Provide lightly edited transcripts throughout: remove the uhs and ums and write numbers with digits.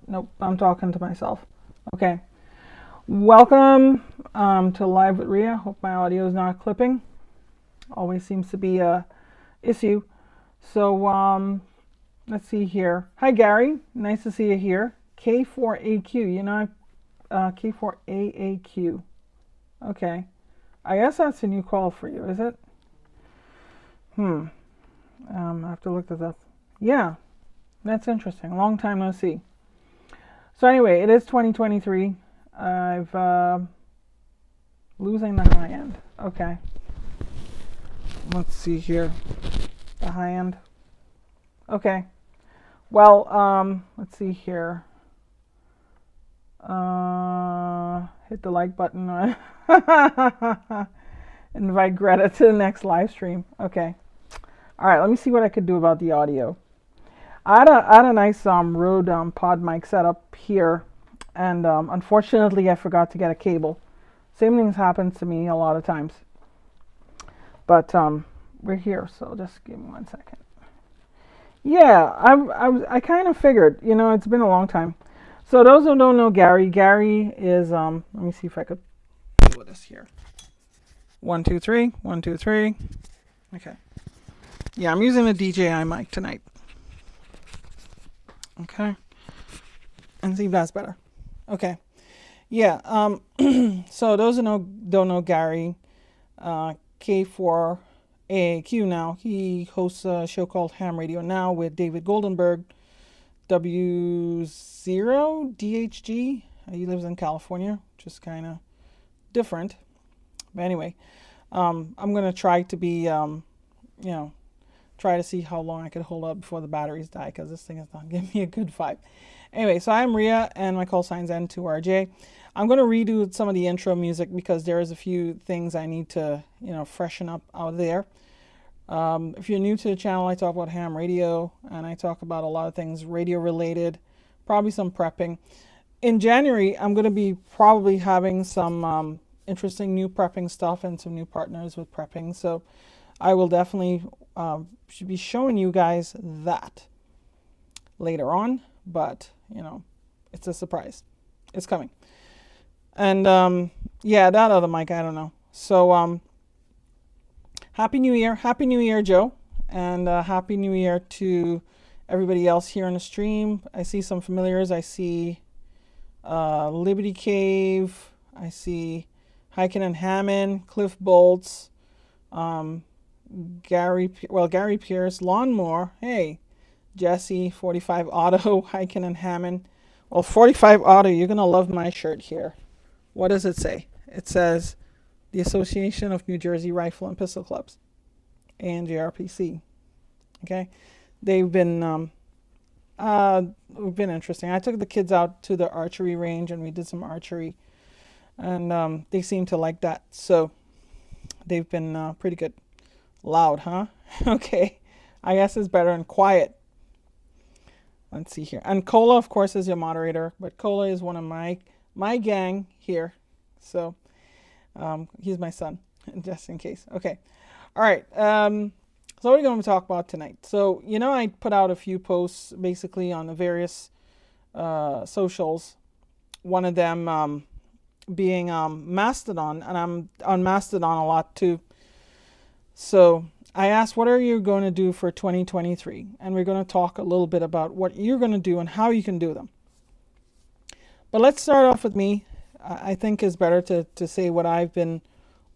Nope, I'm talking to myself. Okay. Welcome to Live with Ria. Hope my audio is not clipping. Always seems to be a issue. So let's see here. Hi Gary, nice to see you here. K4AQ. K4AAQ. Okay. I guess that's a new call for you, is it? Hmm. I have to look this up. Yeah, that's interesting. Long time no see. So anyway, it is 2023. I've losing the high end. Okay. Let's see here. The high end. Okay. Well, let's see here. Hit the like button. Invite Greta to the next live stream. Okay. All right. Let me see what I could do about the audio. I had a nice Rode pod mic set up here, and unfortunately I forgot to get a cable. Same things happens to me a lot of times. But we're here, so just give me 1 second. Yeah, I kind of figured. It's been a long time. So those who don't know Gary, Gary is let me see if I could deal with this here. 1 2 3, 1 2 3. Okay. Yeah, I'm using the DJI mic tonight. Okay. And see if that's better. Okay. Yeah. So those who don't know Gary, K4AAQ now. He hosts a show called Ham Radio Now with David Goldenberg, W0DHG. He lives in California, which is kind of different. But anyway, I'm going to try to be, try to see how long I could hold up before the batteries die, because this thing is not giving me a good vibe. Anyway, so I'm Ria, and my call sign's N2RJ. I'm going to redo some of the intro music because there is a few things I need to, freshen up out there. If you're new to the channel, I talk about ham radio, and I talk about a lot of things radio related, probably some prepping. In January, I'm going to be probably having some interesting new prepping stuff and some new partners with prepping. So I will definitely should be showing you guys that later on, but it's a surprise. It's coming. And yeah, that other mic, I don't know. So Happy New Year, Joe, and Happy New Year to everybody else here on the stream. I see some familiars. I see Liberty Cave. I see Hyken and Hammond, Cliff Bolts, Gary Pierce, Lawnmower. Hey, Jesse, 45 Auto, Hyken and Hammond. Well, 45 Auto, you're gonna love my shirt here. What does it say? It says the Association of New Jersey Rifle and Pistol Clubs, ANJRPC. Okay, they've been interesting. I took the kids out to the archery range and we did some archery, and they seem to like that. So they've been pretty good. Loud, huh? Okay, I guess it's better and quiet. Let's see here. And Cola, of course, is your moderator, but Cola is one of my gang here, so he's my son, just in case. Okay, all right. So what are we going to talk about tonight? So I put out a few posts basically on the various socials. One of them being Mastodon, and I'm on Mastodon a lot too. So I asked, what are you going to do for 2023? And we're going to talk a little bit about what you're going to do and how you can do them. But let's start off with me. I think it's better to say what I've been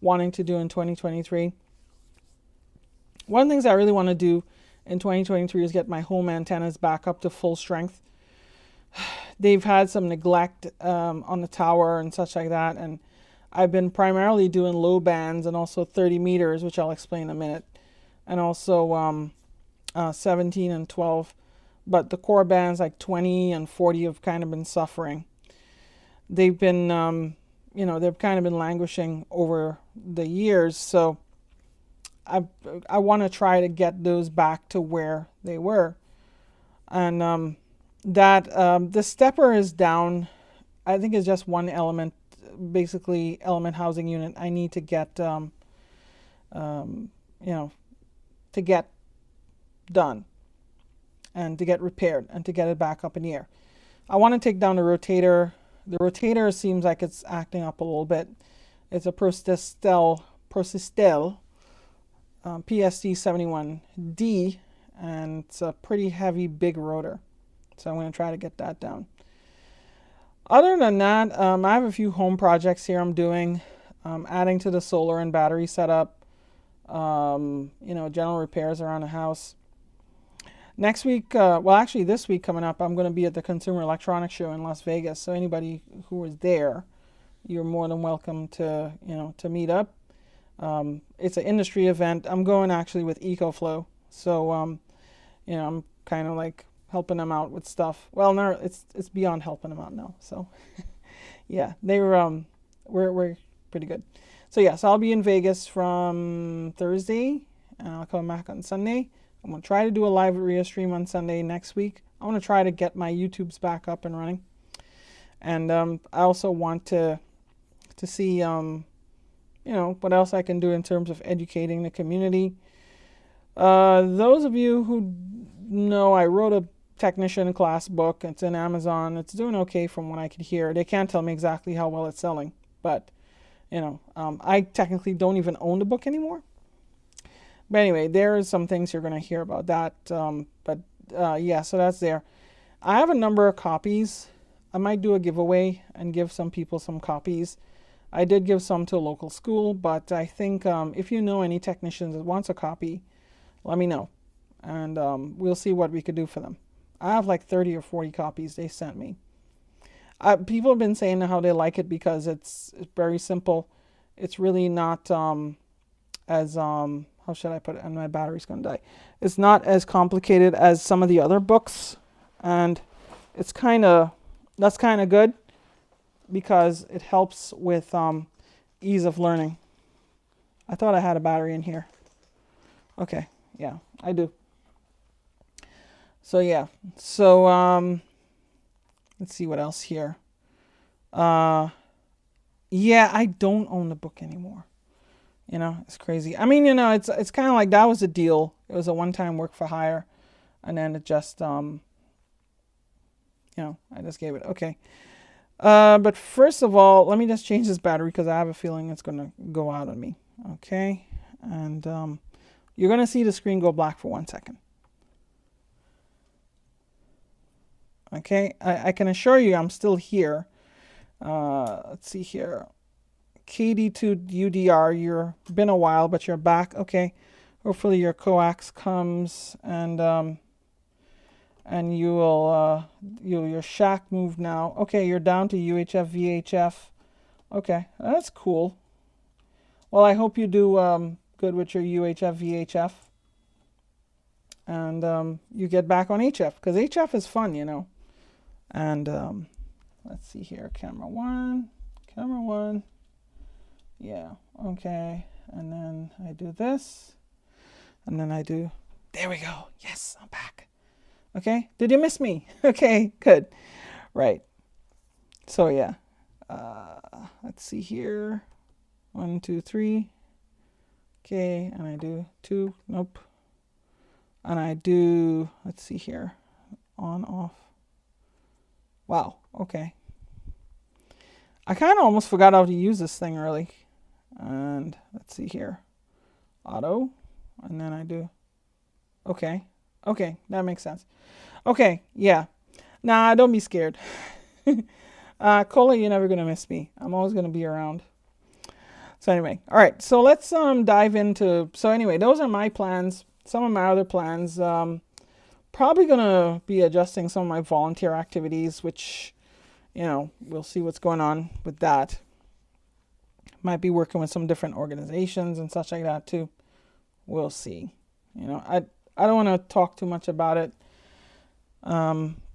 wanting to do in 2023. One of the things I really want to do in 2023 is get my home antennas back up to full strength. They've had some neglect on the tower and such like that, and I've been primarily doing low bands and also 30 meters, which I'll explain in a minute, and also 17 and 12. But the core bands like 20 and 40 have kind of been suffering. They've been, they've kind of been languishing over the years. So I want to try to get those back to where they were. And the stepper is down. I think it's just one element, basically element housing unit. I need to get, to get done and to get repaired and to get it back up in the air. I want to take down the rotator. The rotator seems like it's acting up a little bit. It's a Prosystel PST 71D, and it's a pretty heavy, big rotor. So I'm going to try to get that down. Other than that, I have a few home projects here I'm doing, adding to the solar and battery setup, general repairs around the house. Next week, well, actually this week coming up, I'm going to be at the Consumer Electronics Show in Las Vegas. So anybody who is there, you're more than welcome to, to meet up. It's an industry event. I'm going actually with EcoFlow. So, I'm kind of like helping them out with stuff. Well, no, it's beyond helping them out now. So, yeah, we're pretty good. So I'll be in Vegas from Thursday, and I'll come back on Sunday. I'm going to try to do a live Restream on Sunday next week. I want to try to get my YouTubes back up and running. And I also want to see, what else I can do in terms of educating the community. Those of you who know, I wrote a technician class book. It's in Amazon. It's doing okay from what I could hear. They can't tell me exactly how well it's selling. But, I technically don't even own the book anymore. But anyway, there are some things you're going to hear about that. So that's there. I have a number of copies. I might do a giveaway and give some people some copies. I did give some to a local school, but I think if you know any technicians that wants a copy, let me know. And we'll see what we could do for them. I have like 30 or 40 copies they sent me. People have been saying how they like it because it's very simple. It's really not as... how should I put it? And my battery's going to die. It's not as complicated as some of the other books. And that's kind of good because it helps with ease of learning. I thought I had a battery in here. Okay, yeah, I do. So let's see what else here. I don't own the book anymore. It's crazy. I mean, it's kind of like that was a deal. It was a one-time work for hire, and then it just, I just gave it. Okay. But first of all, let me just change this battery because I have a feeling it's going to go out on me. Okay. And you're going to see the screen go black for 1 second. Okay. I can assure you I'm still here. Let's see here. KD2UDR, you've been a while, but you're back. Okay. Hopefully your coax comes and you will your shack moved now. Okay, you're down to UHF VHF. Okay, that's cool. Well, I hope you do good with your UHF VHF, and you get back on HF because HF is fun, And let's see here, camera one. Yeah, okay. And then I do this. And then I do, there we go. Yes, I'm back. Okay, did you miss me? Okay, good. Right. So yeah, let's see here. 1, 2, 3. Okay, and I do 2. Nope. And I do, let's see here. On, off. Wow, okay. I kind of almost forgot how to use this thing early. And let's see here. Auto. And then I do. Okay. Okay, that makes sense. Okay, yeah. Nah, don't be scared. Cola, you're never going to miss me. I'm always going to be around. So anyway, all right. So let's dive into... So anyway, those are my plans. Some of my other plans. Probably going to be adjusting some of my volunteer activities, which, we'll see what's going on with that. Might be working with some different organizations and such like that too. We'll see. I don't want to talk too much about it.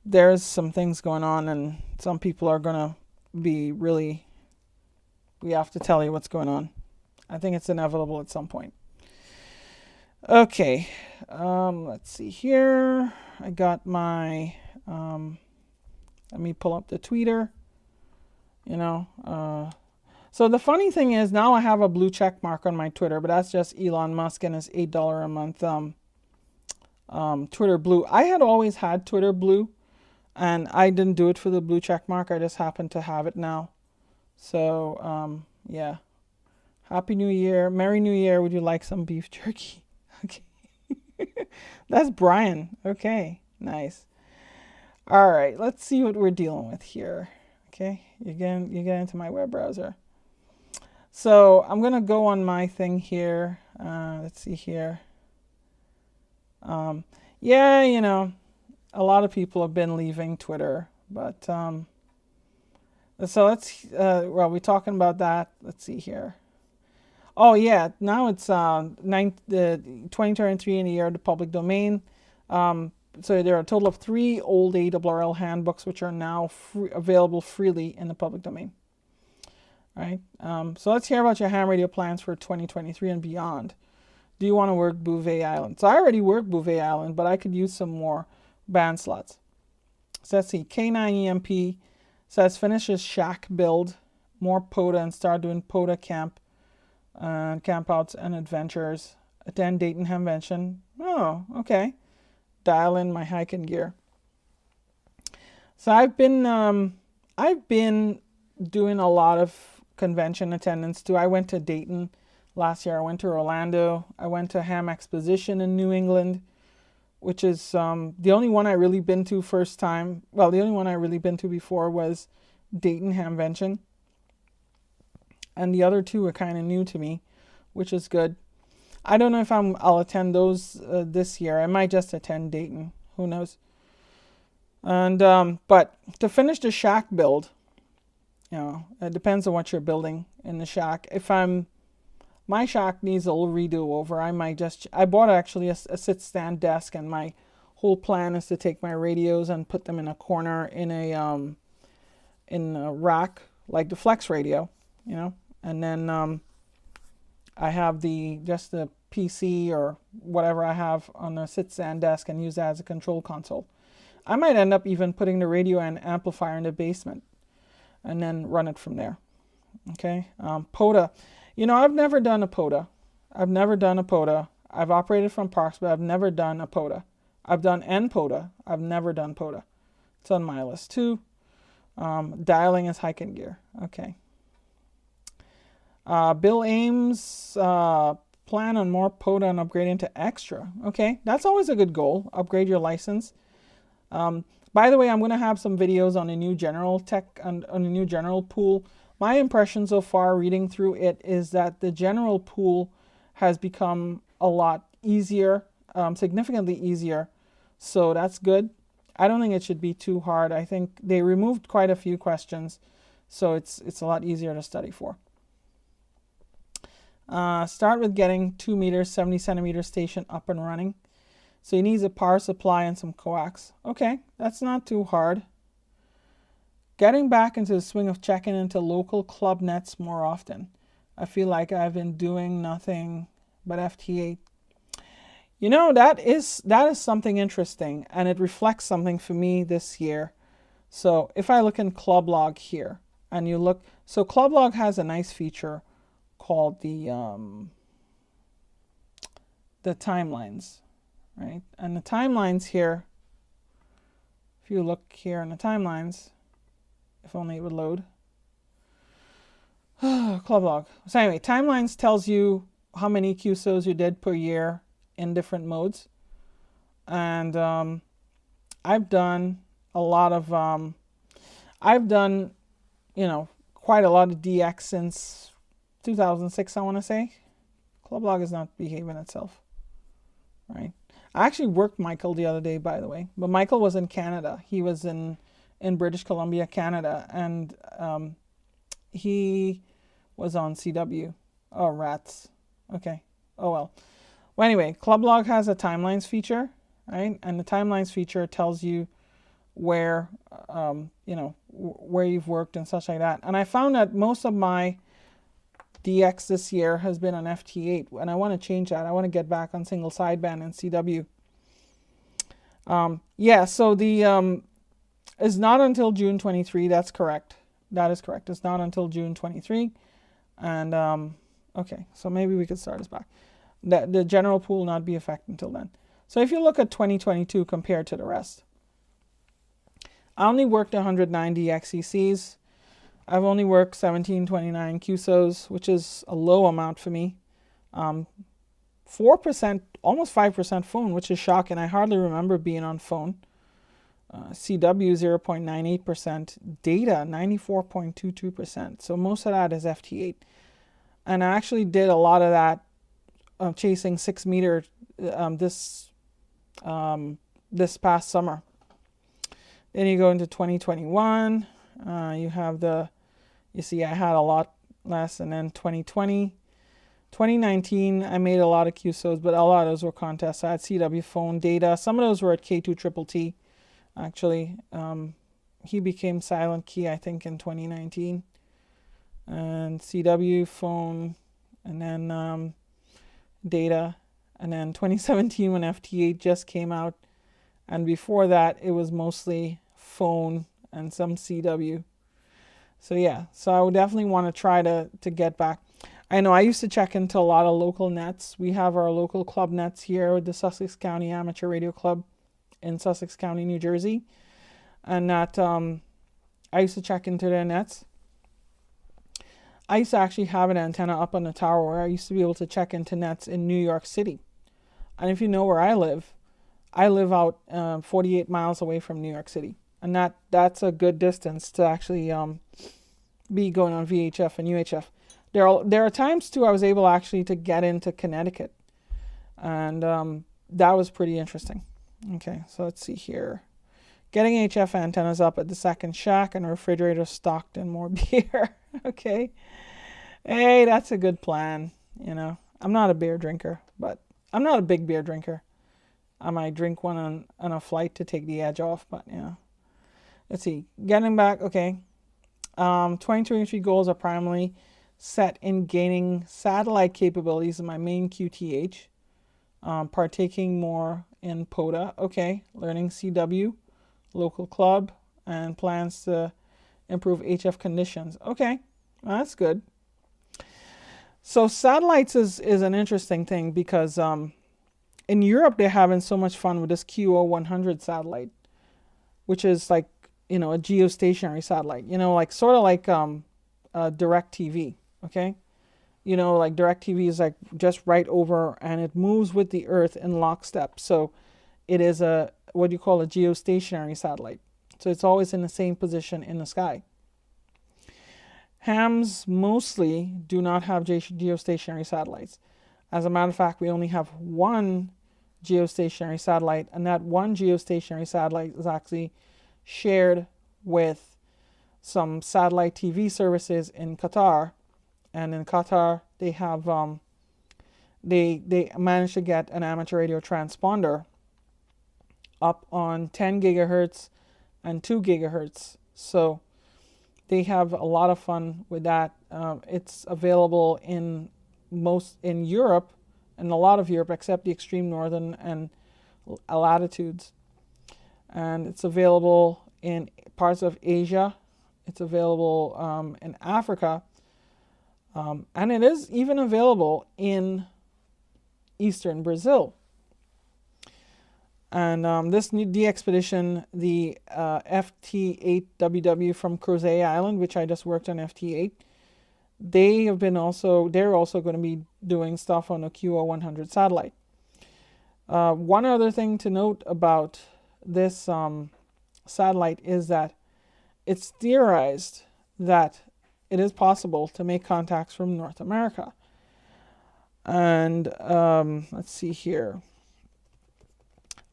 There's some things going on, and some people are going to be really... We have to tell you what's going on. I think it's inevitable at some point. Okay. Let's see here. I got my... let me pull up the tweeter. So the funny thing is now I have a blue check mark on my Twitter, but that's just Elon Musk and his $8 a month Twitter Blue. I had always had Twitter Blue, And I didn't do it for the blue check mark. I just happen to have it now. So, yeah. Happy New Year. Merry New Year. Would you like some beef jerky? Okay. That's Brian. Okay. Nice. All right. Let's see what we're dealing with here. Okay. You get into my web browser. So I'm going to go on my thing here. Let's see here. Yeah, you know, a lot of people have been leaving Twitter, but so let's well, we're talking about that. Let's see here. Oh yeah, now it's 2023 in the year of the public domain. So there are a total of 3 old ARRL handbooks which are now available freely in the public domain. All right. So let's hear about your ham radio plans for 2023 and beyond. Do you want to work Bouvet Island? So I already work Bouvet Island, but I could use some more band slots. So let's see. K9EMP says finish his shack build, more POTA, and start doing POTA camp and campouts and adventures. Attend Dayton Hamvention. Oh, okay. Dial in my hiking gear. So I've been doing a lot of convention attendance too. I went to Dayton last year. I went to Orlando. I went to Ham Exposition in New England, which is the only one I really been to first time. Well, the only one I really been to before was Dayton Hamvention. And the other 2 are kind of new to me, which is good. I don't know if I'll attend those this year. I might just attend Dayton. Who knows? And but to finish the shack build, you know, it depends on what you're building in the shack. If my shack needs a little redo over, I bought actually a sit stand desk, and my whole plan is to take my radios and put them in a corner in a rack like the Flex radio, you know, and then I have just the PC or whatever I have on a sit stand desk and use that as a control console. I might end up even putting the radio and amplifier in the basement and then run it from there. Okay. POTA. You know, I've never done a POTA. I've operated from Parks, but I've never done a POTA. I've done NPOTA. I've never done POTA. It's on my list too. Dialing is hiking gear. Okay. Bill Ames plan on more POTA and upgrading to extra. Okay, that's always a good goal. Upgrade your license. By the way, I'm going to have some videos on the new general tech and on the new general pool. My impression so far reading through it is that the general pool has become a lot easier, significantly easier. So that's good. I don't think it should be too hard. I think they removed quite a few questions, so it's a lot easier to study for. Start with getting 2 meters, 70 centimeter station up and running. So he needs a power supply and some coax. Okay, that's not too hard. Getting back into the swing of checking into local club nets more often. I feel like I've been doing nothing but FT8. You know, that is something interesting, and it reflects something for me this year. So if I look in Club Log here, and you look, so Club Log has a nice feature called the timelines, right? And the timelines here, if you look here in the timelines, if only it would load. Club Log. So anyway, timelines tells you how many QSOs you did per year in different modes. And I've done a lot of, you know, quite a lot of DX since 2006, I want to say. Club Log is not behaving itself, right? I actually worked Michael the other day, by the way, but Michael was in Canada. He was in British Columbia, Canada, and he was on CW. Oh, rats. Okay. Oh, well. Well, anyway, Club Log has a timelines feature, right? And the timelines feature tells you where, you know, where you've worked and such like that. And I found that most of my DX this year has been on FT8, and I want to change that. I want to get back on single sideband and CW. Yeah, so the it's not until June 23. That's correct. That is correct. It's not until June 23. And okay, so maybe we could start us back. The general pool will not be effective until then. So if you look at 2022 compared to the rest, I only worked 190 XCCs. I've only worked 1729 QSOs, which is a low amount for me. 4%, almost 5% phone, which is shocking. I hardly remember being on phone. CW 0.98%, data 94.22%. So most of that is FT8. And I actually did a lot of that chasing 6 meter this past summer. Then you go into 2021. You see I had a lot less, and then 2020. 2019, I made a lot of QSOs, but a lot of those were contests. I had CW phone data. Some of those were at K2TTT, actually. He became Silent Key, I think, in 2019. And CW phone, and then data. And then 2017 when FT8 just came out. And before that, it was mostly phone and some CW. So yeah, so I would definitely want to try to get back. I know I used to check into a lot of local nets. We have our local club nets here with the Sussex County Amateur Radio Club in Sussex County, New Jersey. And that I used to check into their nets. I used to actually have an antenna up on the tower where I used to be able to check into nets in New York City. And if you know where I live out 48 miles away from New York City. And that's a good distance to actually be going on VHF and UHF. There are times too I was able actually to get into Connecticut, and that was pretty interesting. Okay, so let's see here. Getting HF antennas up at the second shack and refrigerator stocked and more beer. Okay, hey, that's a good plan. You know, I'm not a beer drinker, but I'm not a big beer drinker. I might drink one on a flight to take the edge off, but yeah. Let's see. Getting back, okay. 2023 goals are primarily set in gaining satellite capabilities in my main QTH, partaking more in POTA, okay, learning CW, local club, and plans to improve HF conditions. Okay, well, that's good. So satellites is an interesting thing because in Europe they're having so much fun with this QO100 satellite, which is like, you know, a geostationary satellite, you know, like sort of like DirecTV. Okay, you know, like DirecTV is like just right over, and it moves with the Earth in lockstep. So it is what you call a geostationary satellite. So it's always in the same position in the sky. Hams mostly do not have geostationary satellites. As a matter of fact, we only have one geostationary satellite, and that one geostationary satellite is actually shared with some satellite TV services in Qatar. And in Qatar, they have they managed to get an amateur radio transponder up on 10 gigahertz and 2 gigahertz. So they have a lot of fun with that. It's available in Europe, and a lot of Europe except the extreme northern and latitudes. And it's available in parts of Asia. It's available in Africa. And it is even available in eastern Brazil. And this DXpedition, the FT8WW from Crozet Island, which I just worked on FT8, they're also going to be doing stuff on a QO100 satellite. One other thing to note about this satellite is that it's theorized that it is possible to make contacts from North America. And let's see here.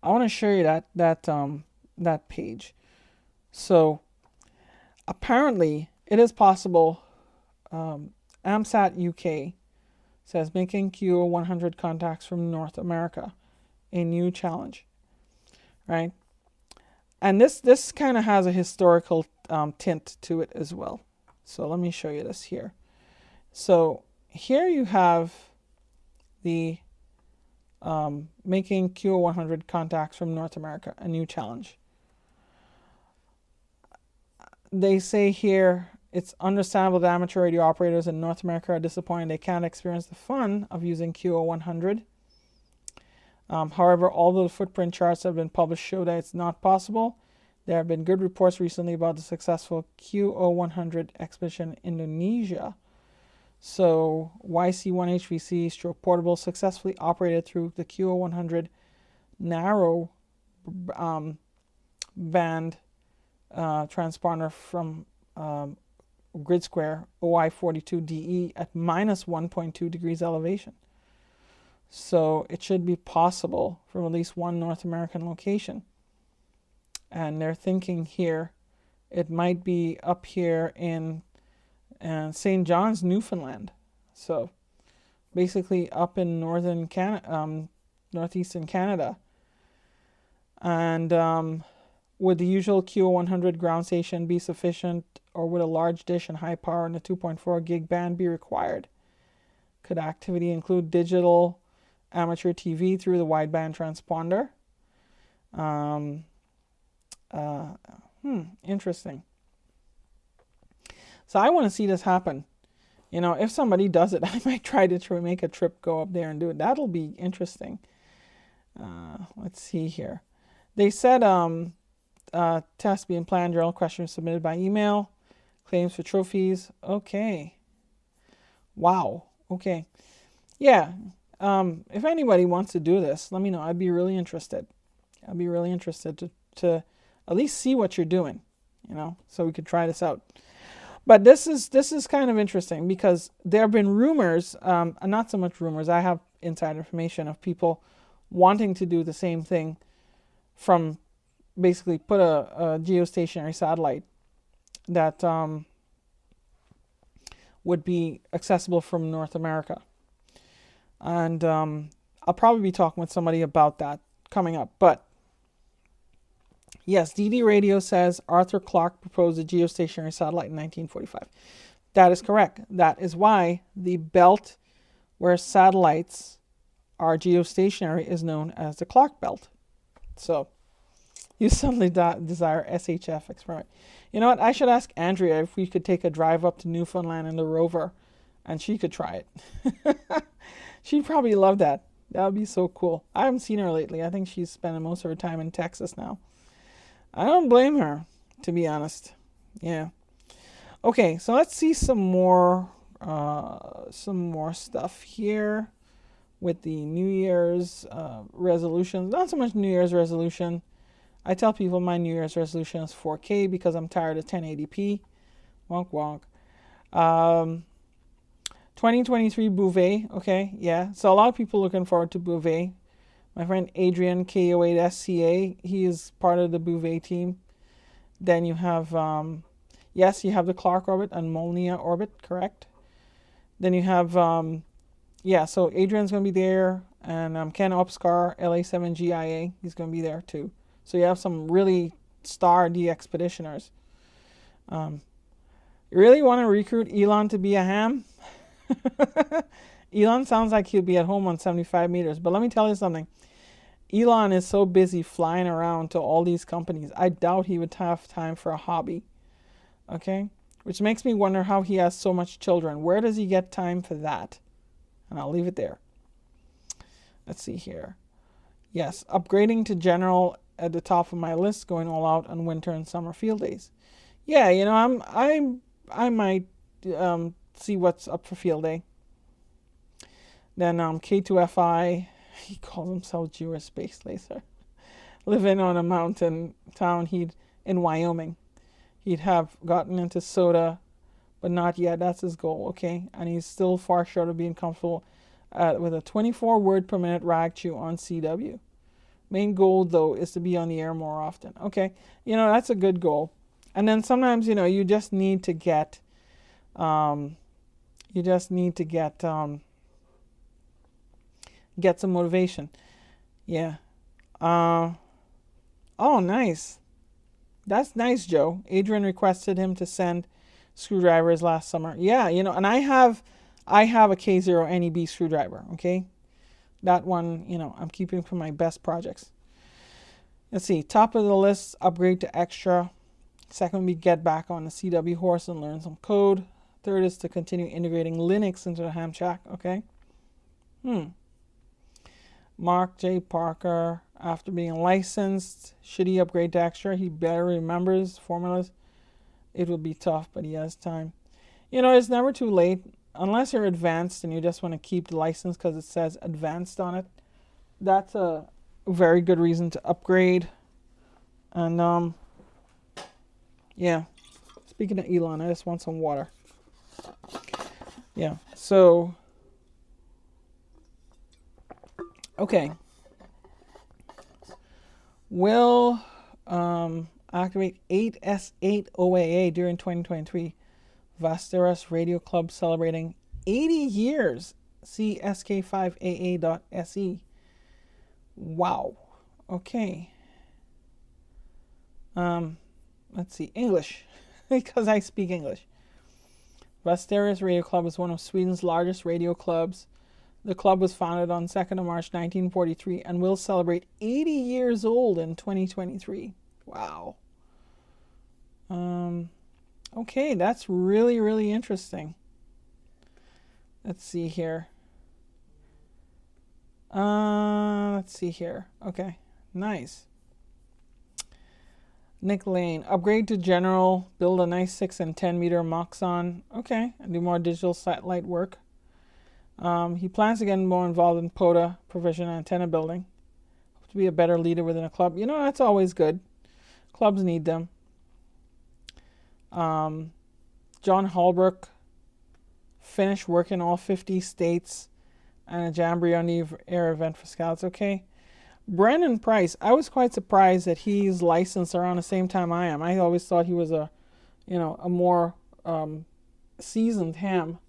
I want to show you that page. So apparently it is possible. AMSAT UK says making QO100 contacts from North America, a new challenge, right? And this kind of has a historical tint to it as well. So let me show you this here. So here you have the making QO100 contacts from North America, a new challenge. They say here, it's understandable that amateur radio operators in North America are disappointed they can't experience the fun of using QO100. However, although the footprint charts have been published show that it's not possible, There have been good reports recently about the successful QO100 expedition in Indonesia. So YC-1 HVC stroke portable successfully operated through the QO100 narrow band transponder from grid square OI42DE at minus 1.2 degrees elevation. So it should be possible from at least one North American location. And they're thinking here it might be up here in St. John's, Newfoundland. So basically up in northeastern Canada. And would the usual QO100 ground station be sufficient, or would a large dish and high power in the 2.4 gig band be required? Could activity include digital amateur TV through the wideband transponder? Interesting. So I want to see this happen. You know, if somebody does it, I might try to make a trip, go up there and do it. That'll be interesting. Let's see here. They said test being planned, journal questions submitted by email, claims for trophies. Okay. Wow. Okay. Yeah. If anybody wants to do this, let me know. I'd be really interested. I'd be really interested to at least see what you're doing, you know, so we could try this out. But this is kind of interesting because there have been rumors, not so much rumors, I have inside information of people wanting to do the same thing, from basically put a geostationary satellite that would be accessible from North America. And I'll probably be talking with somebody about that coming up. But yes, DD Radio says Arthur Clarke proposed a geostationary satellite in 1945. That is correct. That is why the belt where satellites are geostationary is known as the Clarke belt. So you suddenly desire SHF experiment. You know what? I should ask Andrea if we could take a drive up to Newfoundland in the rover and she could try it. She'd probably love that. That would be so cool. I haven't seen her lately. I think she's spending most of her time in Texas now. I don't blame her, to be honest. Yeah. Okay, so let's see some more stuff here with the New Year's resolutions. Not so much New Year's resolution. I tell people my New Year's resolution is 4K because I'm tired of 1080p. Wonk wonk. 2023 Bouvet. Okay, yeah. So a lot of people looking forward to Bouvet. My friend Adrian, KO8SCA, he is part of the Bouvet team. Then you have, yes, you have the Clarke orbit and Molniya orbit, correct? Then you have, so Adrian's going to be there, and Ken Opskar, LA7GIA, he's going to be there too. So you have some really star D expeditioners. You really want to recruit Elon to be a ham? Elon sounds like he'll be at home on 75 meters, but let me tell you something. Elon is so busy flying around to all these companies, I doubt he would have time for a hobby. Okay? Which makes me wonder how he has so much children. Where does he get time for that? And I'll leave it there. Let's see here. Yes, upgrading to general at the top of my list, going all out on winter and summer field days. Yeah, you know, I might see what's up for field day. Then K2FI, he calls himself Jewish Space Laser. Living on a mountain town in Wyoming. He'd have gotten into soda, but not yet. That's his goal, okay? And he's still far short of being comfortable with a 24 word per minute rag chew on CW. Main goal, though, is to be on the air more often. Okay, you know, that's a good goal. And then sometimes, you know, you just need to get some motivation. Yeah. Oh, nice. That's nice, Joe. Adrian requested him to send screwdrivers last summer. Yeah, you know, and I have a K0 NEB screwdriver, okay? That one, you know, I'm keeping for my best projects. Let's see. Top of the list, upgrade to extra. Second, we get back on the CW horse and learn some code. Third is to continue integrating Linux into the ham shack, okay? Mark J. Parker, after being licensed, should he upgrade to extra? He better remembers formulas. It will be tough, but he has time. It's never too late. Unless you're advanced and you just want to keep the license because it says advanced on it. That's a very good reason to upgrade. And yeah. Speaking of Elon, I just want some water. Yeah. So okay. Will activate 8S8 OAA during 2023. Vasteras Radio Club celebrating 80 years. See sk5aa.se. Wow. Okay. Let's see. English. Because I speak English. Vasteras Radio Club is one of Sweden's largest radio clubs. The club was founded on 2nd of March 1943 and will celebrate 80 years old in 2023. Wow. Okay, that's really, really interesting. Let's see here. Okay, nice. Nick Lane, upgrade to general, build a nice 6 and 10 meter Moxon. Okay, and do more digital satellite work. He plans to get more involved in POTA, provision and antenna building. Hope to be a better leader within a club. That's always good. Clubs need them. John Holbrook finished work in all 50 states and a Jamboree on the air event for Scouts. Okay. Brendan Price, I was quite surprised that he's licensed around the same time I am. I always thought he was a more seasoned ham.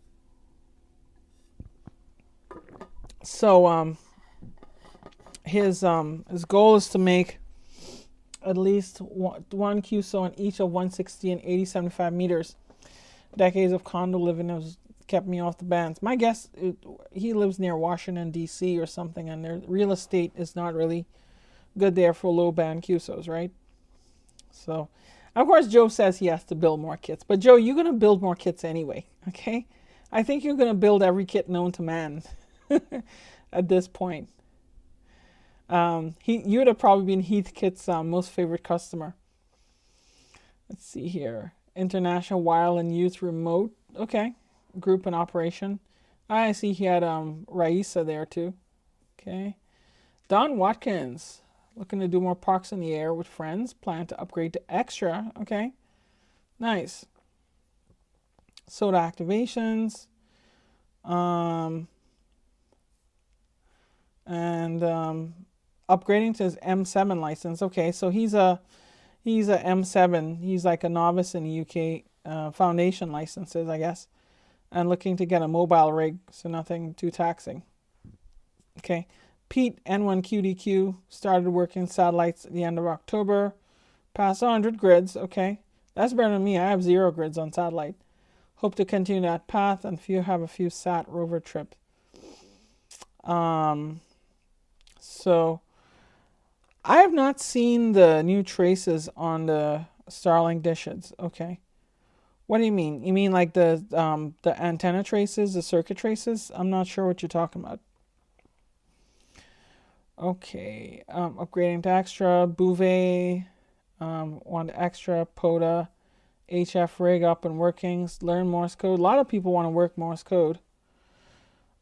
So his goal is to make at least one QSO in each of 160 and 80-75 meters. Decades of condo living has kept me off the bands. My guess, he lives near Washington, D.C. or something, and their real estate is not really good there for low band QSOs, right? So, of course, Joe says he has to build more kits. But, Joe, you're going to build more kits anyway, okay? I think you're going to build every kit known to man at this point. You would have probably been Heathkit's most favorite customer. Let's see here. International Wild and Youth Remote. Okay. Group and operation. I see he had Raisa there too. Okay. Don Watkins. Looking to do more parks in the air with friends. Plan to upgrade to extra. Okay. Nice. Soda activations. Upgrading to his M7 license. Okay, so he's a M7. He's like a novice in the UK foundation licenses, I guess, and looking to get a mobile rig, so nothing too taxing. Okay, Pete N1QDQ started working satellites at the end of October. Passed 100 grids. Okay, that's better than me. I have 0 grids on satellite. Hope to continue that path and have a few sat rover trips. So I have not seen the new traces on the Starlink dishes. Okay. What do you mean? You mean like the antenna traces, the circuit traces? I'm not sure what you're talking about. Okay. Upgrading to extra, Bouvet, want extra, POTA, HF rig up and working, learn Morse code. A lot of people want to work Morse code.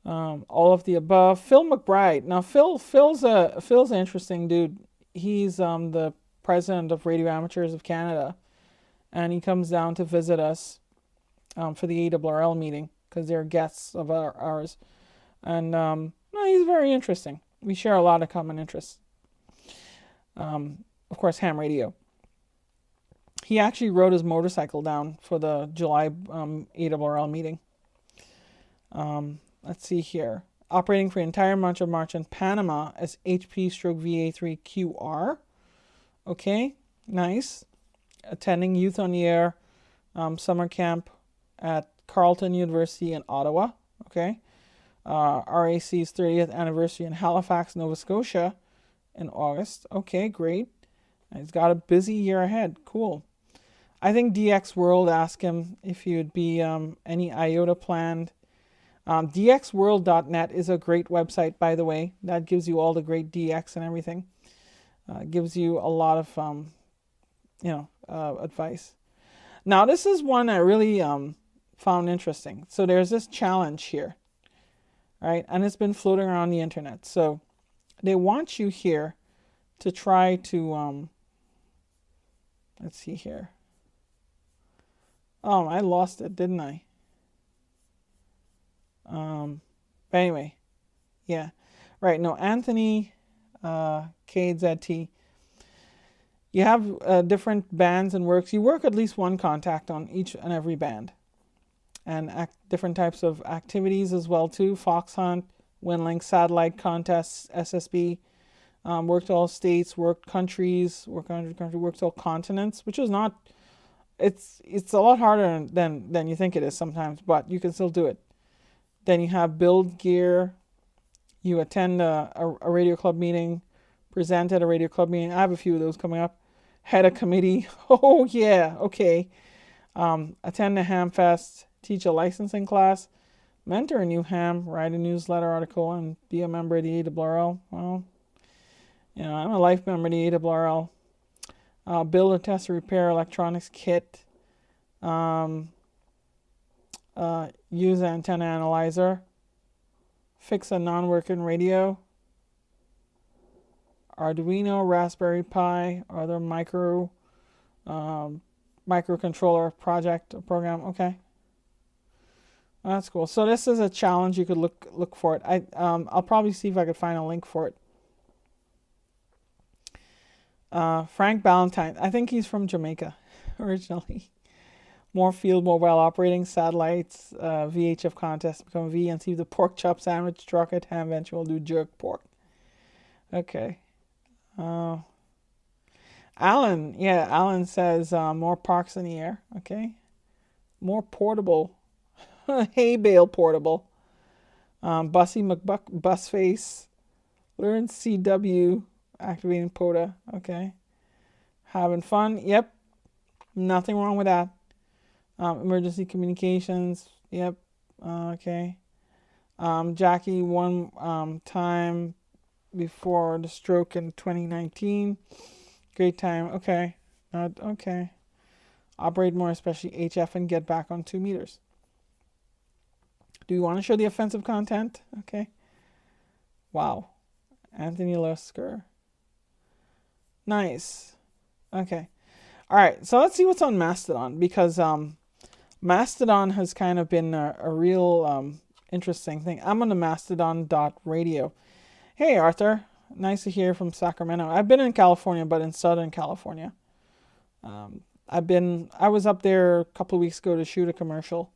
All of the above. Phil McBride. Now Phil's an interesting dude. He's the president of Radio Amateurs of Canada, and he comes down to visit us for the ARRL meeting because they're guests of ours, and he's very interesting. We share a lot of common interests. Of course, ham radio. He actually rode his motorcycle down for the July ARRL meeting. Let's see here. Operating for the entire month of March in Panama as HP/VA3QR. Okay, nice. Attending Youth on the Air summer camp at Carleton University in Ottawa. Okay. RAC's 30th anniversary in Halifax, Nova Scotia in August. Okay, great. He's got a busy year ahead. Cool. I think DX World asked him if he would be any IOTA planned DXworld.net is a great website, by the way. That gives you all the great DX and everything. Gives you a lot of advice. Now, this is one I really found interesting. So there's this challenge here, right? And it's been floating around the internet. So they want you here to try to, let's see here. Oh, I lost it, didn't I? But anyway, yeah. Right, no, Anthony KZT. You have different bands and works. You work at least one contact on each and every band. And different types of activities as well too. Fox Hunt, WinLink, satellite contests, SSB. Worked all states, worked countries, worked all continents, which is not, it's a lot harder than you think it is sometimes, but you can still do it. Then you have build gear. You attend a radio club meeting, present at a radio club meeting. I have a few of those coming up. Head a committee. Oh yeah, okay. Attend a ham fest, teach a licensing class, mentor a new ham, write a newsletter article, and be a member of the ARRL. Well, I'm a life member of the ARRL. Build or test or repair electronics kit. Use antenna analyzer. Fix a non-working radio. Arduino, Raspberry Pi, other microcontroller project or program. Okay, that's cool. So this is a challenge. You could look for it. I'll probably see if I could find a link for it. Frank Ballantyne. I think he's from Jamaica originally. More field mobile operating satellites. VHF contest. Become V and see if the pork chop sandwich truck at ham venture will do jerk pork. Okay. Alan says more parks in the air. Okay. More portable. Hay bale portable. Bussy McBuck, Busface. Learn CW. Activating POTA. Okay. Having fun. Yep. Nothing wrong with that. Emergency communications. Yep. Okay. Jackie, one time before the stroke in 2019. Great time. Okay. Okay. Operate more, especially HF, and get back on 2 meters. Do you want to show the offensive content? Okay. Wow. Anthony Lusker. Nice. Okay. All right. So let's see what's on Mastodon, because Mastodon has kind of been a real interesting thing. I'm on the mastodon.radio. Hey, Arthur. Nice to hear from Sacramento. I've been in California, but in Southern California. I was up there a couple of weeks ago to shoot a commercial.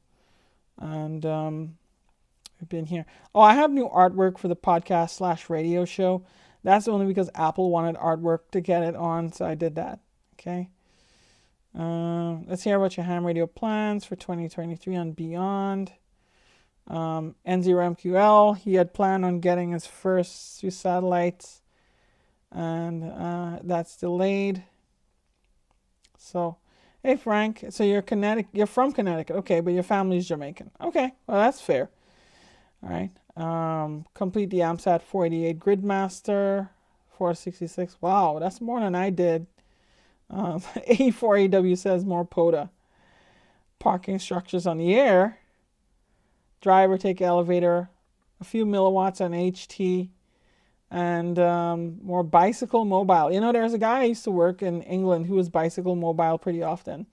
And I've been here. Oh, I have new artwork for the podcast/radio show. That's only because Apple wanted artwork to get it on, so I did that. Okay. Let's hear about your ham radio plans for 2023 and beyond. N0MQL, he had planned on getting his first 2 satellites, and that's delayed. So, hey Frank, so you're from Connecticut, okay, but your family's Jamaican. Okay, well that's fair. All right. Complete the AMSAT 488 Gridmaster 466. Wow, that's more than I did. A4AW says more POTA. Parking structures on the air. Driver take elevator. A few milliwatts on HT. And more bicycle mobile. There's a guy I used to work in England who was bicycle mobile pretty often.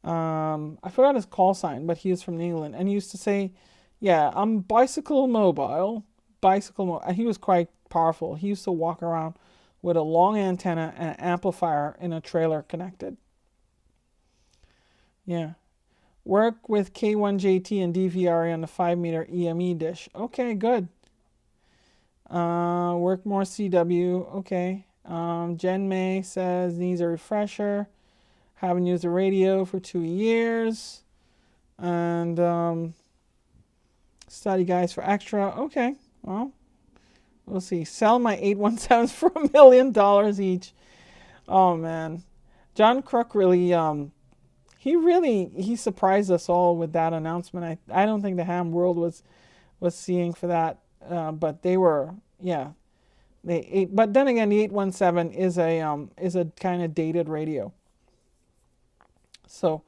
I forgot his call sign, but he was from England. And he used to say, yeah, I'm bicycle mobile. And he was quite powerful. He used to walk around with a long antenna and an amplifier in a trailer connected. Yeah. Work with K1JT and DVRA on the 5-meter EME dish. Okay, good. Work more CW. Okay. Jen May says needs a refresher. Haven't used the radio for 2 years. And study guides for extra. Okay. Well, we'll see. Sell my 817s for $1 million each. Oh man, John Crook really he surprised us all with that announcement. I don't think the ham world was seeing for that, but they were, yeah. But then again, the 817 is a kind of dated radio. So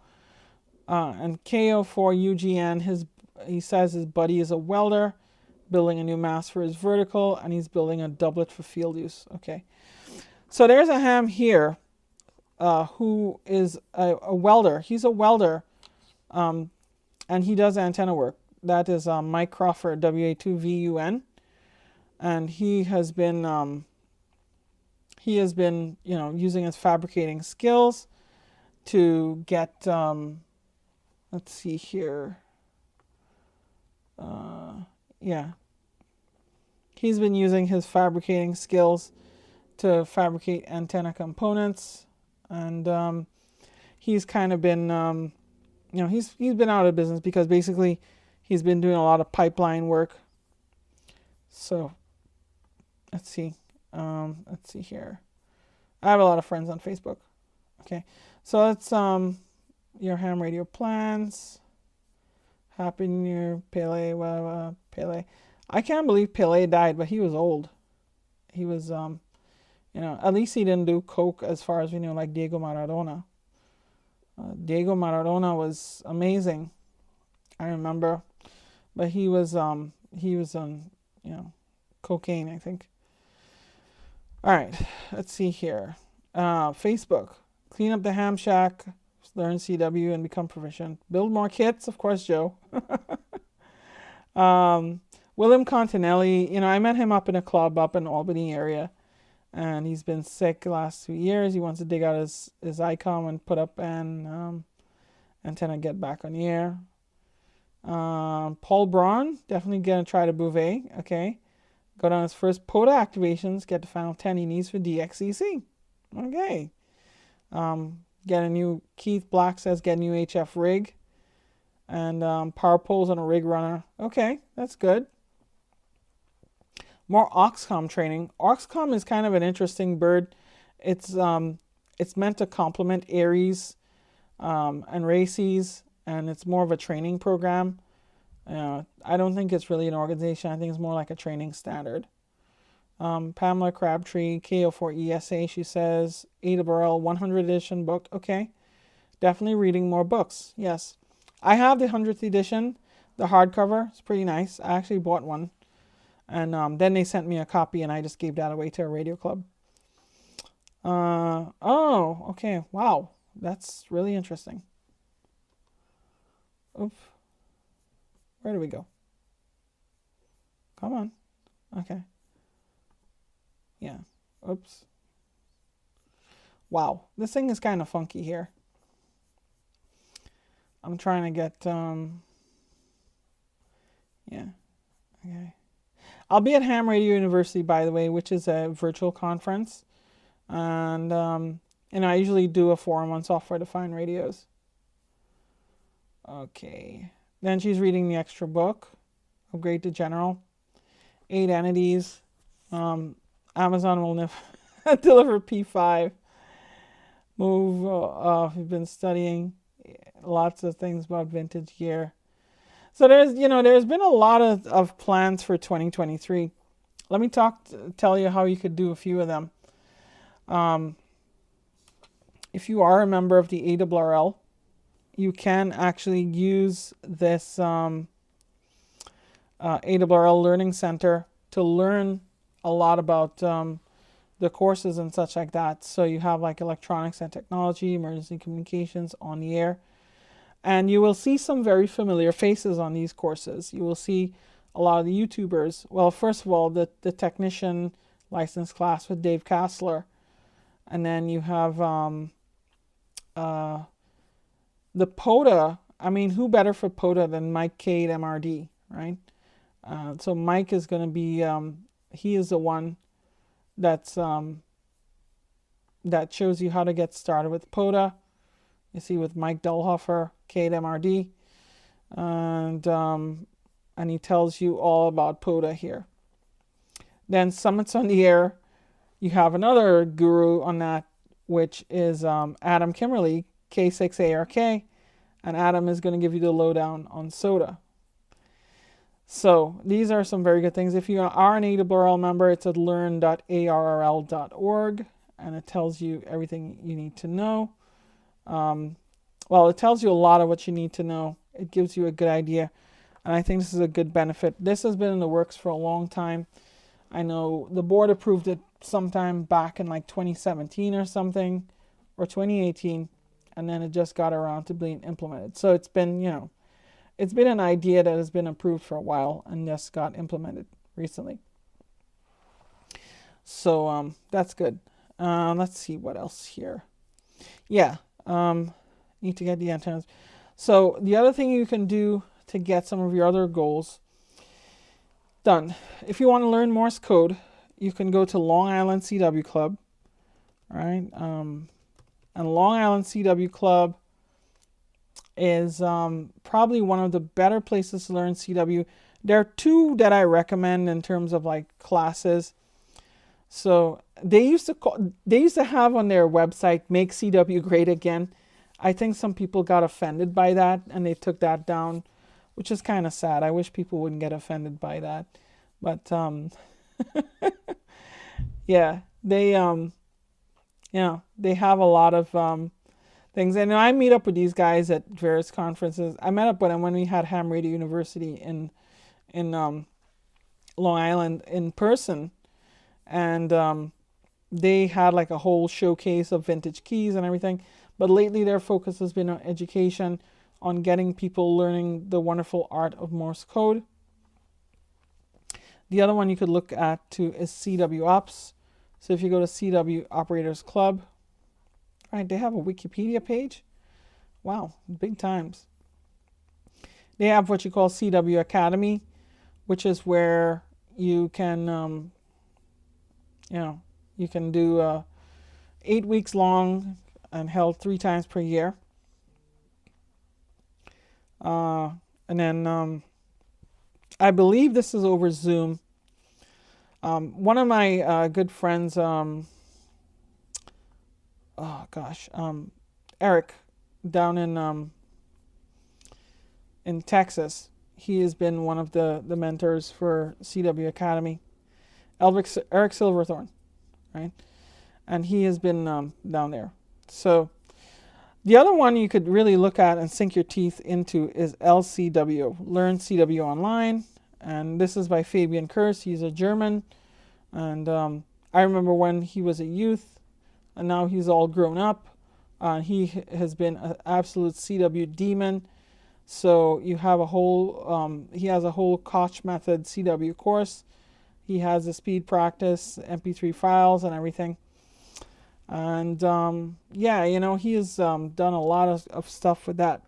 and KO4UGN, he says his buddy is a welder, building a new mast for his vertical, and he's building a doublet for field use. Okay, so there's a ham here who is a welder. He's a welder, and he does antenna work. That is Mike Crawford, WA2VUN, and he has been using his fabricating skills to get let's see here. Yeah, he's been using his fabricating skills to fabricate antenna components, and he's kind of been he's been out of business because basically he's been doing a lot of pipeline work. So let's see here. I have a lot of friends on Facebook. Okay, so that's your ham radio plans. Happy New Year, Pele. Pele. I can't believe Pele died, but he was old. He was, at least he didn't do coke as far as we know, like Diego Maradona. Diego Maradona was amazing. I remember, but he was on, cocaine, I think. All right, let's see here. Facebook, clean up the ham shack. Learn CW and become proficient. Build more kits, of course, Joe. William Continelli, I met him up in a club up in Albany area, and he's been sick the last 2 years. He wants to dig out his ICOM and put up an antenna, get back on the air. Paul Braun, definitely gonna try the Bouvet. Okay, got on his first POTA activations. Get the final 10 he needs for DXCC. Okay. Get a new, Keith Black says, get a new HF rig and power poles on a rig runner. Okay, that's good. More Oxcom training. Oxcom is kind of an interesting bird. It's meant to complement Aries and RACES, and it's more of a training program. I don't think it's really an organization. I think it's more like a training standard. Pamela Crabtree, KO4ESA, she says, AWRL 100 edition book. Okay, definitely reading more books. Yes, I have the 100th edition, the hardcover. It's pretty nice. I actually bought one, and then they sent me a copy, and I just gave that away to a radio club. Oh, okay, wow, that's really interesting. Oops, where do we go? Come on. Okay. Yeah. Oops. Wow. This thing is kind of funky here. I'm trying to get yeah. Okay. I'll be at Ham Radio University, by the way, which is a virtual conference. And I usually do a forum on software defined radios. Okay. Then she's reading the extra book, Upgrade to General. 8 entities. Amazon will deliver P5. We've been studying lots of things about vintage gear. So there's been a lot of plans for 2023. Let me tell you how you could do a few of them. If you are a member of the AWRL, you can actually use this AWRL Learning Center to learn a lot about the courses and such like that. So you have like electronics and technology, emergency communications, on the air. And you will see some very familiar faces on these courses. You will see a lot of the YouTubers. Well, first of all, the technician license class with Dave Kassler. And then you have the POTA. I mean, who better for POTA than Mike Cade, MRD, right? So Mike is going to be, he is the one that's that shows you how to get started with POTA. You see with Mike Dullhofer, Cade MRD, and he tells you all about POTA here. Then Summits on the Air, you have another guru on that, which is Adam Kimmerly, K6ARK, and Adam is going to give you the lowdown on SOTA. So these are some very good things. If you are an ARRL member, it's at learn.arrl.org, and it tells you everything you need to know. Well, it tells you a lot of what you need to know. It gives you a good idea, and I think this is a good benefit. This has been in the works for a long time. I know the board approved it sometime back in like 2017 or something, or 2018, and then it just got around to being implemented. So it's been, it's been an idea that has been approved for a while and just got implemented recently. So that's good. Let's see what else here. Yeah, need to get the antennas. So the other thing you can do to get some of your other goals done, if you want to learn Morse code, you can go to Long Island CW Club, right? And Long Island CW Club is probably one of the better places to learn CW. There are two that I recommend in terms of like classes. So they used to have on their website "Make CW Great Again." I think some people got offended by that and they took that down, which is kind of sad. I wish people wouldn't get offended by that. But yeah, they they have a lot of things. And I meet up with these guys at various conferences. I met up with them when we had Ham Radio University in Long Island in person, and they had like a whole showcase of vintage keys and everything. But lately their focus has been on education, on getting people learning the wonderful art of Morse code. The other one you could look at too is CW Ops. So if you go to CW Operators Club, right, they have a Wikipedia page. Wow, big times. They have what you call CW Academy, which is where you can, you can do 8 weeks long and held 3 times per year. And then I believe this is over Zoom. One of my good friends, Eric, down in Texas, he has been one of the mentors for CW Academy. Eric Silverthorne, right? And he has been down there. So the other one you could really look at and sink your teeth into is LCW, Learn CW Online. And this is by Fabian Kurz. He's a German. And I remember when he was a youth, and now he's all grown up. He has been an absolute CW demon. So you have a whole, he has a whole Koch method CW course. He has a speed practice, MP3 files and everything. And yeah, he has done a lot of stuff with that.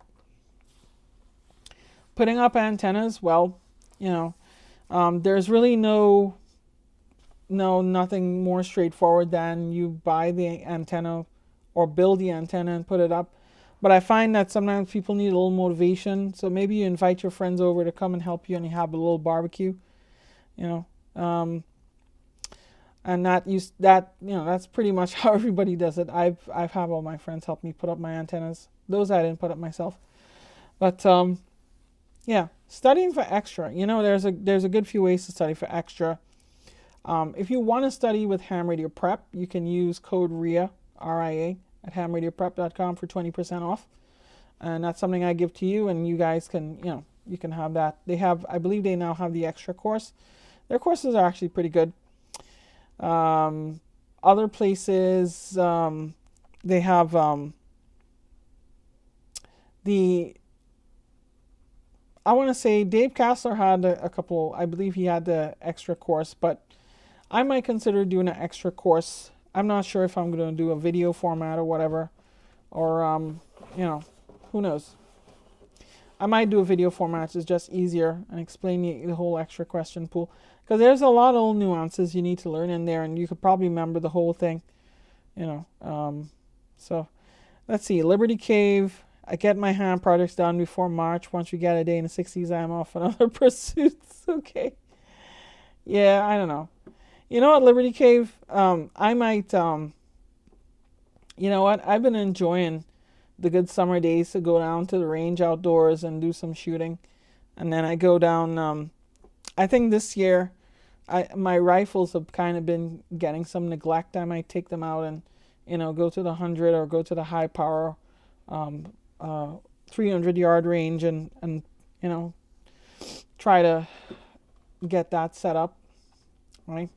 Putting up antennas, well, there's really nothing more straightforward than you buy the antenna or build the antenna and put it up. But I find that sometimes people need a little motivation. So maybe you invite your friends over to come and help you and you have a little barbecue, and that's pretty much how everybody does it. I've had all my friends help me put up my antennas. Those I didn't put up myself. But yeah, studying for extra. There's a good few ways to study for extra. If you want to study with Ham Radio Prep, you can use code RIA, R-I-A, at hamradioprep.com for 20% off. And that's something I give to you, and you guys can, you can have that. I believe they now have the extra course. Their courses are actually pretty good. Other places, they have I want to say Dave Kassler had a couple, I believe he had the extra course, but I might consider doing an extra course. I'm not sure if I'm going to do a video format or whatever, or, who knows. I might do a video format. It's just easier and explain the whole extra question pool. Because there's a lot of little nuances you need to learn in there, and you could probably remember the whole thing, So, let's see. Liberty Cave. I get my ham projects done before March. Once we get a day in the 60s, I'm off on other pursuits. Okay. Yeah, I don't know. You know what, Liberty Cave? I might, you know what? I've been enjoying the good summer days to go down to the range outdoors and do some shooting. And then I go down, I think this year my rifles have kind of been getting some neglect. I might take them out and, go to the 100 or go to the high power 300-yard range and try to get that set up, right?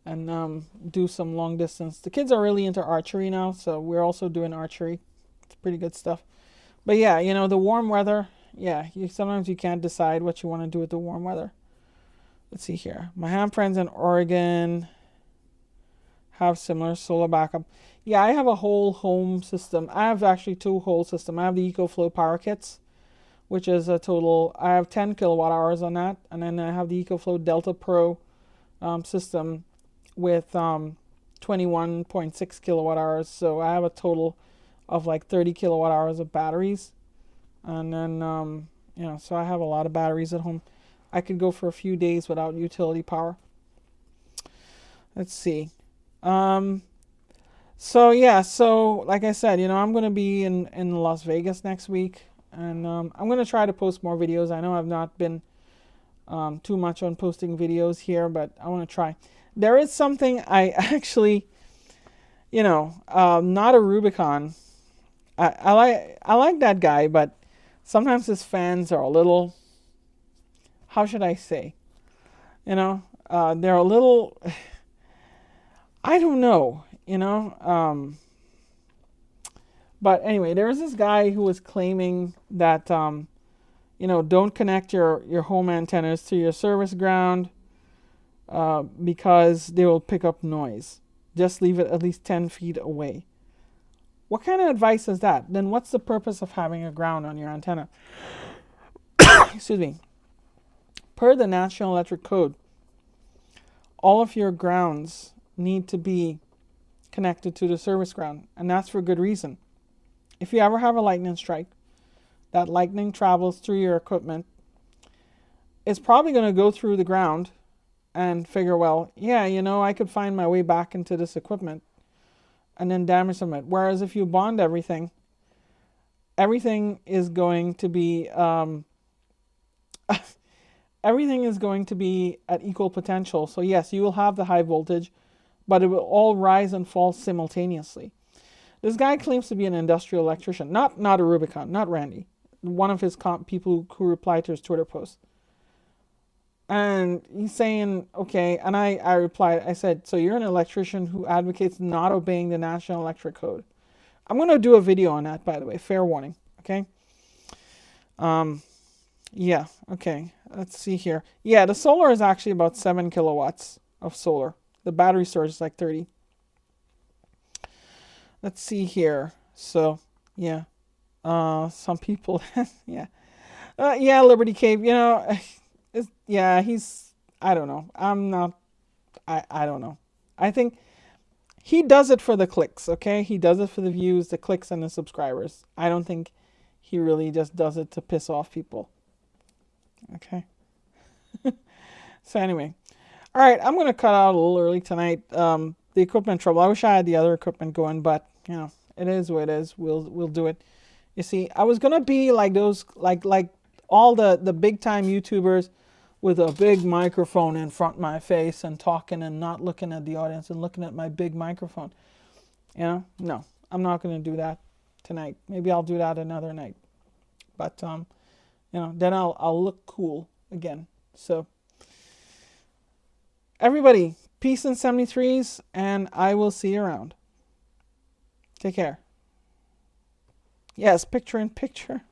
And do some long distance. The kids are really into archery now, so we're also doing archery. It's pretty good stuff. But yeah, the warm weather, yeah, sometimes you can't decide what you want to do with the warm weather. Let's see here. My ham friends in Oregon have similar solar backup. Yeah, I have a whole home system. I have actually two whole systems. I have the EcoFlow power kits, which is a total, I have 10 kilowatt hours on that. And then I have the EcoFlow Delta Pro system with 21.6 kilowatt hours. So I have a total of like 30 kilowatt hours of batteries. And then, so I have a lot of batteries at home. I could go for a few days without utility power. Let's see. So like I said, I'm going to be in Las Vegas next week. And I'm going to try to post more videos. I know I've not been too much on posting videos here, but I want to try. There is something I actually, not a Rubicon. I like that guy, but sometimes his fans are a little, how should I say? They're a little, I don't know, but anyway, there's this guy who was claiming that, don't connect your home antennas to your service ground because they will pick up noise. Just leave it at least 10 feet away. What kind of advice is that? Then what's the purpose of having a ground on your antenna? Excuse me. Per the National Electric Code, all of your grounds need to be connected to the service ground, and that's for good reason. If you ever have a lightning strike, that lightning travels through your equipment. It's probably going to go through the ground and figure, well, yeah, I could find my way back into this equipment and then damage some of it. Whereas if you bond everything is going to be everything is going to be at equal potential. So yes, you will have the high voltage, but it will all rise and fall simultaneously. This guy claims to be an industrial electrician, not a Rubicon, not Randy, one of his people who replied to his Twitter post. And he's saying, okay, and I replied, I said, so you're an electrician who advocates not obeying the National Electric Code. I'm going to do a video on that, by the way, fair warning, okay? Yeah, okay, let's see here. Yeah, the solar is actually about 7 kilowatts of solar. The battery storage is like 30. Let's see here. So, yeah. Some people, yeah. Yeah, Liberty Cave, he's, I don't know. I don't know. I think he does it for the clicks, okay? He does it for the views, the clicks, and the subscribers. I don't think he really just does it to piss off people. Okay? So anyway. All right, I'm going to cut out a little early tonight. The equipment trouble. I wish I had the other equipment going, but, it is what it is. We'll do it. You see, I was going to be like those, like all the big-time YouTubers with a big microphone in front of my face and talking and not looking at the audience and looking at my big microphone. No, I'm not going to do that tonight. Maybe I'll do that another night. But, then I'll look cool again. So, everybody, peace in 73s, and I will see you around. Take care. Yes, picture in picture.